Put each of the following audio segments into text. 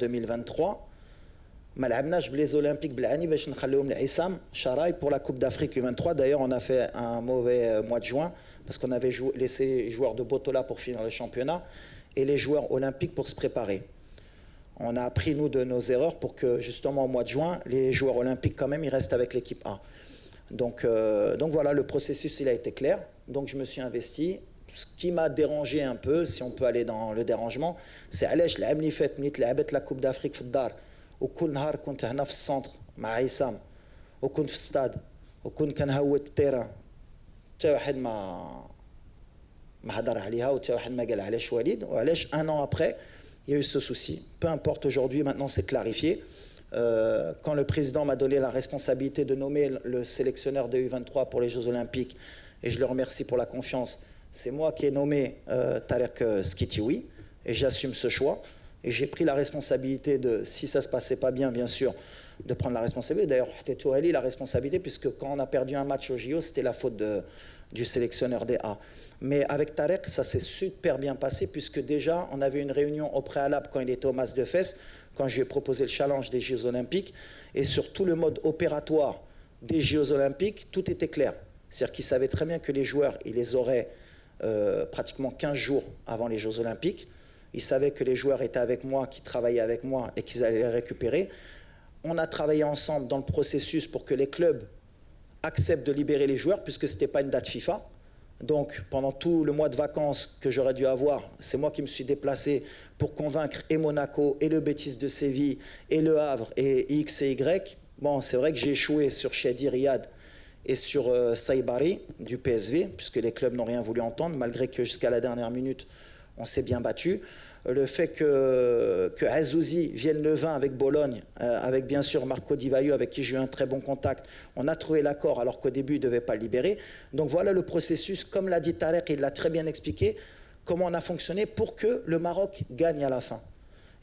2023. ما لعبناش بلي Olympiques بالعاني باش نخليهم لعصام شراي pour la Coupe d'Afrique U23. D'ailleurs, on a fait un mauvais mois de juin parce qu'on avait laissé les joueurs de Botola pour finir le championnat et les joueurs olympiques pour se préparer. On a appris, nous, de nos erreurs pour que, justement, au mois de juin, les joueurs olympiques, quand même, ils restent avec l'équipe A. Donc voilà, le processus, il a été clair. Donc, je me suis investi. Ce qui m'a dérangé un peu, si on peut aller dans le dérangement, c'est علاش العام اللي فات ملي تلعبت لا كوب دافريك في الدار وكل نهار كنت هنا في السنتر مع عصام وكنت في الستاد وكنت كنهوت التيران حتى واحد ما هضر عليها وحتى واحد ما قال علاش وليد وعلاش un an après il y a eu ce souci. Peu importe, aujourd'hui, maintenant c'est clarifié. Quand le président m'a donné la responsabilité de nommer le sélectionneur des U23 pour les Jeux Olympiques, et je le remercie pour la confiance, c'est moi qui ai nommé Tarek Skitioui, et j'assume ce choix. Et j'ai pris la responsabilité de, si ça ne se passait pas bien, bien sûr, de prendre la responsabilité. D'ailleurs, c'était la responsabilité, puisque quand on a perdu un match au JO, c'était la faute du sélectionneur des A. Mais avec Tarek, ça s'est super bien passé, puisque déjà, on avait une réunion au préalable quand il était au Mas de Fès, quand je lui ai proposé le challenge des Jeux Olympiques, et sur tout le mode opératoire des Jeux Olympiques, tout était clair. C'est-à-dire qu'il savait très bien que les joueurs, il les aurait pratiquement 15 jours avant les Jeux Olympiques. Il savait que les joueurs étaient avec moi, qui travaillaient avec moi et qu'ils allaient les récupérer. On a travaillé ensemble dans le processus pour que les clubs acceptent de libérer les joueurs, puisque ce n'était pas une date FIFA. Donc, pendant tout le mois de vacances que j'aurais dû avoir, c'est moi qui me suis déplacé pour convaincre et Monaco, et le Betis de Séville, et le Havre, et X et Y. Bon, c'est vrai que j'ai échoué sur Shadi Riyad et sur Saïbari du PSV, puisque les clubs n'ont rien voulu entendre, malgré que jusqu'à la dernière minute, on s'est bien battu. Le fait que Azouzi vienne le 20 avec Bologne, avec bien sûr Marco Di Vaio, avec qui j'ai eu un très bon contact, on a trouvé l'accord alors qu'au début, il ne devait pas le libérer. Donc voilà le processus, comme l'a dit Tarek, il l'a très bien expliqué, comment on a fonctionné pour que le Maroc gagne à la fin.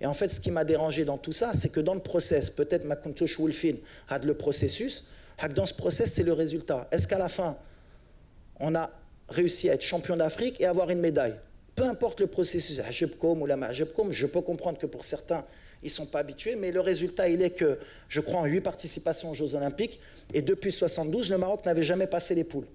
Et en fait, ce qui m'a dérangé dans tout ça, c'est que dans le process, peut-être Makuntouch Wolfin a le processus, dans ce process, c'est le résultat. Est-ce qu'à la fin, on a réussi à être champion d'Afrique et avoir une médaille? Peu importe le processus, je peux comprendre que pour certains, ils ne sont pas habitués, mais le résultat, il est que, je crois, en 8 participations aux Jeux Olympiques, et depuis 1972, le Maroc n'avait jamais passé les poules.